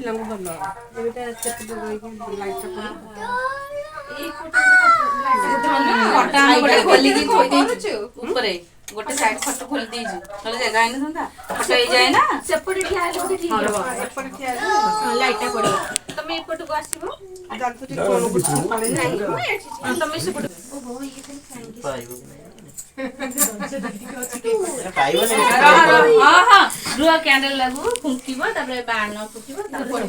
ପିଲାଙ୍କୁ ଭଲ ଏଇଟା ସେପଟେ ରହିକି ଲାଇଟଟା ଖଟା ଗୋଟେ ଖୋଲିକି ଥୋଇ ଦେଇଛୁ ଉପରେ ଗୋଟେ ସାଇଡ ଖଟ ଖୋଲି ଦେଇଛୁ ନହେଲେ ଜାଗା ହେଇନଥାନ୍ତା ଖଟ ହେଇଯାଏ ନା ସେପଟେ ଠିଆ ହେଲେ ଗୋଟେ ଠିକ ହବ ଏପଟେ ଠିଆ ହେଲେ ଲାଇଟଟା ପଡିବ ତମେ ଏପଟକୁ ଆସିବ ଜାଣିଛୁ କୋଣକୁ ପଳେଇ ନାହିଁ ତମେ ସେପଟେ ଓହୋ ଇଏ ଖାଲି ଫ୍ୟାଙ୍କି ପାଇବ ରୁହ କ୍ୟାଣ୍ଡେଲ ଲାଗୁ ଫୁଙ୍କିବ ତାପରେ ବାଣ ଫୁଟିବ ତାପରେ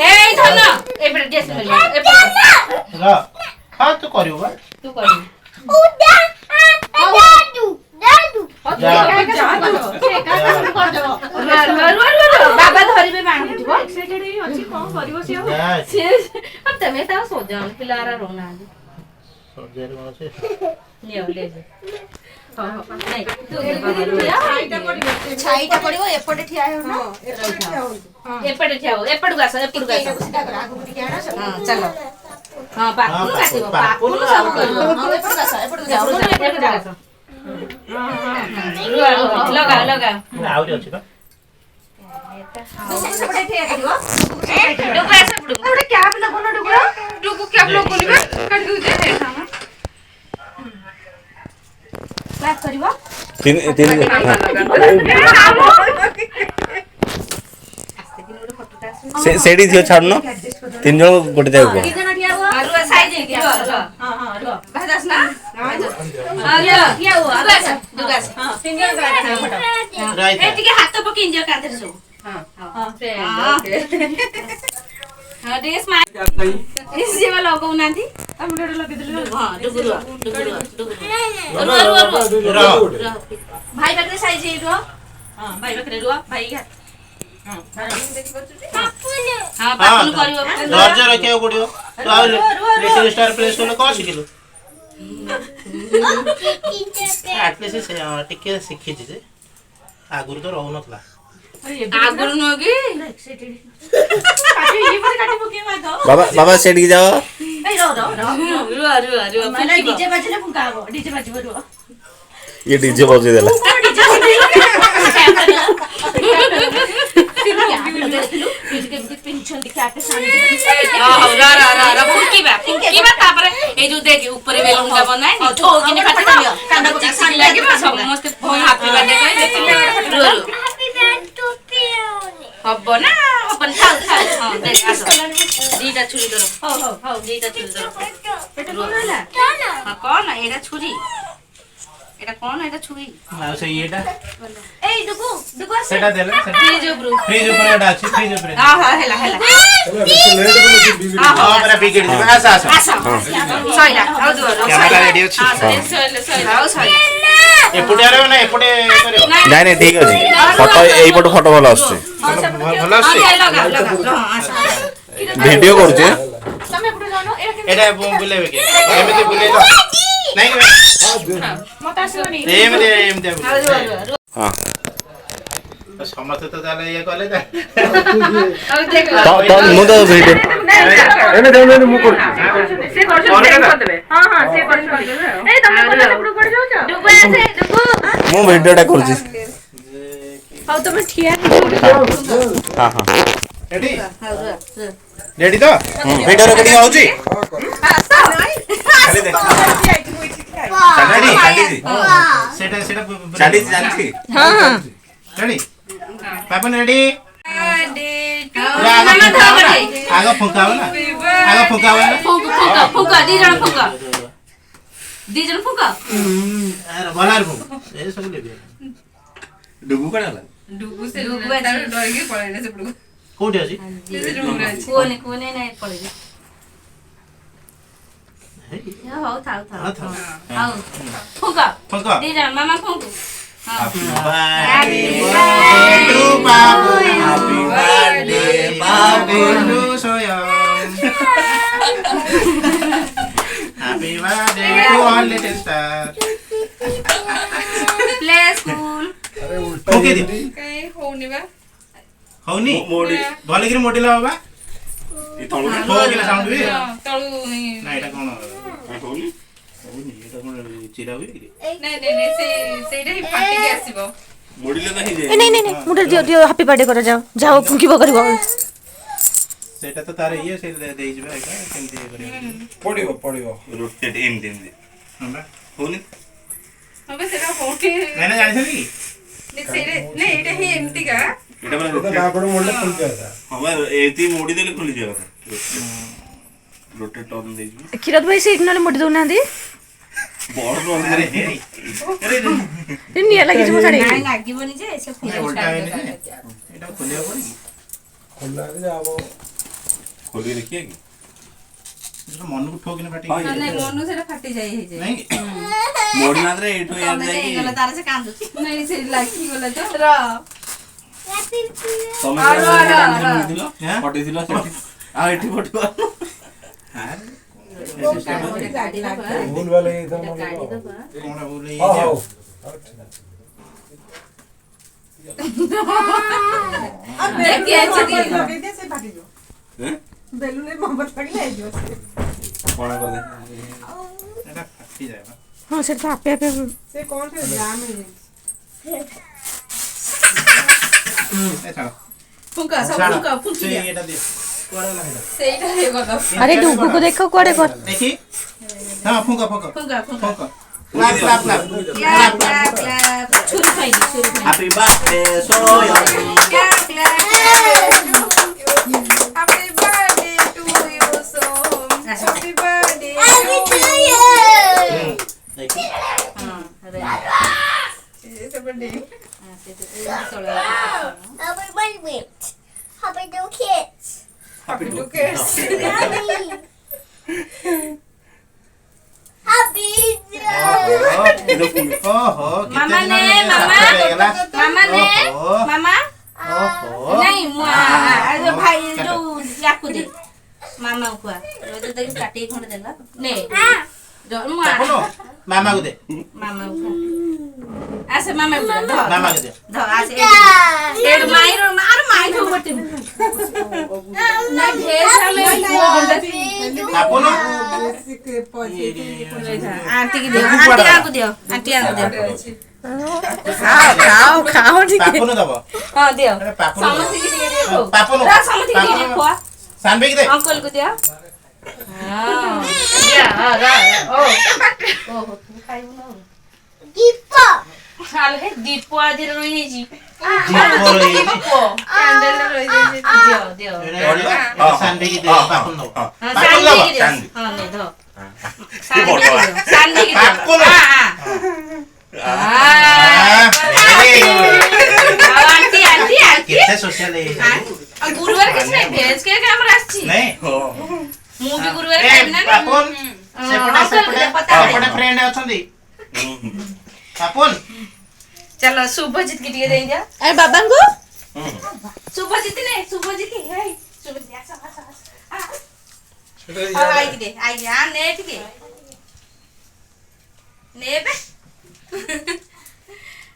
ଏଇ ଧନ ଏପଟେ ଡ୍ରେସ୍ ର ହଁ ତୁ କରିବୁ ବା ତୁ କରିବୁ ବାବା ଧରିବେ ବାଣ ଫୁଟିବ ଏକ୍ସାଇଟେଡ ହେଇ ଅଛି କଣ କରିବ ସିଏ ତମେ ତା ସୋଜା ପିଲାରା ରହୁନାହାନ୍ତି ସଜାରେ କଣ ଅଛି ଛାଇଟା ପଡିବ ଏପଟେ ଠିଆ ହେଉ ଏପଟେ ଠିଆ ହଉ ଏପଟକୁ ଆସ ଏପଟକୁ ଆସ ଚାଲ ହଁ ପାଖରୁ କାଟିବ ପାଖରୁ ସବୁ କରିବ ଲଗା ଲଗା ଆହୁରି ଅଛି ବା सेठी थियो छाड्न तीन जण गोटे जाउ को हाथ पकेइ दियो कांधे सब हां ड्रेस मा इस जेवा लगाउ नाथि हम डोडो लगे दिले हां डुगुरु भाई बकरे साइज हे रो हां भाई बकरे रो भाई घा हां पापुन करियो धैर्य रखियो पड़ियो तो लिटिल स्टार प्लेस कोन को सिखिलु एटलीस्ट से टिके सिखि जे आगुर तो रहउ नथला आगुर नगी काटी ये पर काटी पके मा दो बाबा सेठ की जाओ ए रो माने डीजे बजले फुकाबो डीजे बजबो रो ये डीजे बजे देला पिंचन दिखे आके सानी फुकीबा तापर ए जो देखि ऊपर बेलून का बनाए नि ठो किने काटी दियो कांदा को सानी लागिबा समस्त हैप्पी बर्थडे कहि रो हब्बो ना अपन थाउ हां देख आस दीटा छुरी दरो हो दीटा छुरी दरो पेट कोनला हां कोन एटा छुरी एटा कोन एटा छुरी ना से एटा ए डुगु सेटा देले फ्रिज ऊपर एटा अछि फ्रिज ऊपर हां हेला हां मेरा बिगड़ दिबा आस सइला आउ दो कैमरा रेडी अछि हां सइला आउ सइला एपटे आरो ना एपटे करियो नहीं ठीक अछि फोटो एई फोटो भलो आछे भलो आछे लगा आस वीडियो करछे तमे एपटे जानो एटा बुलेबे के एमते बुले तो नहीं मत आसोनी एमते हां समस्त तो जाले ये कले ता अब देख तो मु तो वीडियो एने देने मु कर से कर देबे हां से कर देबे ए तमे कोन सेपटू कर जाउ छ डुगु आसे डुगु मु वीडियोटा करछि हाउ तमे ठिया हां रेडी रेडी तो वीडियो रेकॉर्डिंग होउची खाली देख रेडी सेटा चाली जानछि हां रेडी पापन रेडी आगा फुंकाओ ना फुका दी जण फुका अरे बलार फुंक ए सब ले डुगु कडाला डुगु से तार डरगे पळेले सेपटू कोठी अछि कोने नाही पळेले हो थाउ हाउ फुका दी जण मामा फुंकू Happy birthday to Babu. Happy birthday, Babu to Swayam. Happy birthday to all little star. Play school. Okay दी काई होनी बा होनी मोडी भले कि मोडी ला बाबा ई तळु हो कि ना साउंड बी तळु ना एटा कोन होनी एटा कोन ଚିରା ହୁଏ କି? ନାଇଁ ସେଇଟା ହିଁ ଫାଟିକି ଆସିବ। ମୋଡ଼ିଲେ ତ ହେଇଯାଏ। नहीं नहीं मुझे दियो दियो हैप्पी बर्थडे करा जाओ जाओ फुंकी बकरिबो ସେଇଟା ତ ତାର ଇଏ ସେଇଟା ଦେଇଯିବା ଏଇଟା କେମିତି ଇଏ କରିବା ପଡ଼ିବ ରୋଟେଟ୍ ଏମିତି ହଁ ବା ହଉନି ହଁ ବା ସେଇଟା ହଉଠି ନାଇଁ ନା ଜାଣିଛନ୍ତି କି? ନାଇଁ ଏଇଟା ହିଁ ଏମିତିକା। ଏଇଟା ପୁରା ହଁ ବା ଏମିତି ମୋଡ଼ିଦେଲେ ଖୋଲିଯିବା କଥା ରୋଟେଟ୍ ଟର୍ନ ଦେଇଯିବ क्षीर भाई से इग्नोर मुड़ी दोनांदी ବଡ଼ ଆରେ ହେ ଆରେ निया लगी जो साड़ी ନାଇଁ ଲାଗିବନି ଯେ ସେ ନାଇଁ, ଓଲଟା ହେଇନି ଯେ। ଏଇଟା ଖୋଲିବାକୁ ପଡ଼ିକି ଖୋଲିକି ଦେଖିବା କି ସେଟା ମନକୁ ଠୋକିନା ପାଟି ହଁ, ନାଇଁ ମନୁ ସେଟା ଫାଟି ଯାଇ ହେଇଯାଏ। ନାଇଁ ମୋଡ଼ି ନାଦରେ ଏଇଠୁ ଇଆଡ଼େ ତମେ ଯାଇକି ହେଇଗଲା ତାର ସେ କାନ୍ଦୁଛି। ନାଇଁ ସେ ଲାଗିଗଲା ତ ତମେ ଆର, ଆର, ଆର। ମୋଡ଼ିଥିଲ ହାଁ? ପଟେଇଥିଲ ସେଠି ଆଉ ଏଠି ପଟିବ ଗାଡ଼ି ଦବା ଭୁଲ ଭାଲ ହେଇଯାଇଥିଲା ଗାଡ଼ି ମୋର। ଦବା। କଣ ଭୁଲ ହଉ ହେଇଯାଉ ହଉ ଦେଖି ଅଛି କି? କଣ କଲେ ଏଟା ଫାଟିଯାଏ ବା हां से तो आपे आपे ଏ ଛାଡ଼ ଫୁଙ୍କା ସବୁ ଛାଡ଼ ଫୁଙ୍କା ଫୁଙ୍କି ସେଇ ଦିଅ। ଏଇଟା ଦିଅ କୁଆଡ଼େ ଗଲା ସେଇଟା ସେଇଟା ହେଇଗଲା। अरे डुगु को देखो कोड़े कर ଦେଖି ହଁ ଫୁଙ୍କା ଫୁଙ୍କା ଫୁଙ୍କା ଫୁଙ୍କା ଫୁଙ୍କା clap clap clap clap clap clap ଛୁରୀ ଖାଇଲି ଛୁରୀ ଖାଇଲି। Happy birthday Swayam clap clap Happy birthday to you Som. Happy birthday to you. ଦେଖି ହଁ ରେ ସେ birthday ସେ ତଳେ ହାପି ଟୁ ଓହୋ ମାମା ନେ ମାମା ନେ ମାମା नहीं मुआ आज भाई जो याकू दे मामा को रोज तक काटी खंड देला ने जो मुआ मामा को दे मामा को आसे मामा को दे मामा को दे ध आसे एड माइरो मार माइरो बटे ना भेज हमें आपन आंटी की दे आंटी को दियो आंटी को दियो खाओ खाओ ठीक है पापन दबो हां दियो अरे पापन समस्ती की दियो खो पापन समस्ती की दियो खो सानबे की दे अंकल को दियो हां दिया ओ तू खाइबो ना हाल है दीप आदि रही जी कैंडल रही जी दियो सानबे की दे पापन दबो हां सांदी की दियो हां नहीं दो सांदी की दियो पापन आंटी आंटी आंटी कितने सोशल है गुरुवार किस नहीं भेज के कैमरा आछि नहीं मु भी गुरुवार खाइब ना पापन सेपटे पता सेपटे फ्रेंड अछंदी पापन चलो शुभजीत की दिए दे जा अरे बाबा को शुभजीत ने शुभजीत हे शुभजीत आसा आई की दे आई आ नेट के ने बे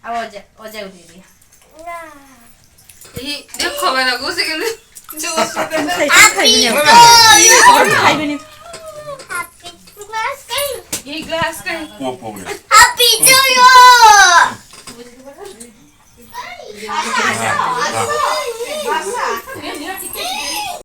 अब ओजा दे दिया ये देखो मेरा गुस्से के जो खाइबे ये ग्लास का ପୁଅ ପୁଅ ଭଳିଆ भाषा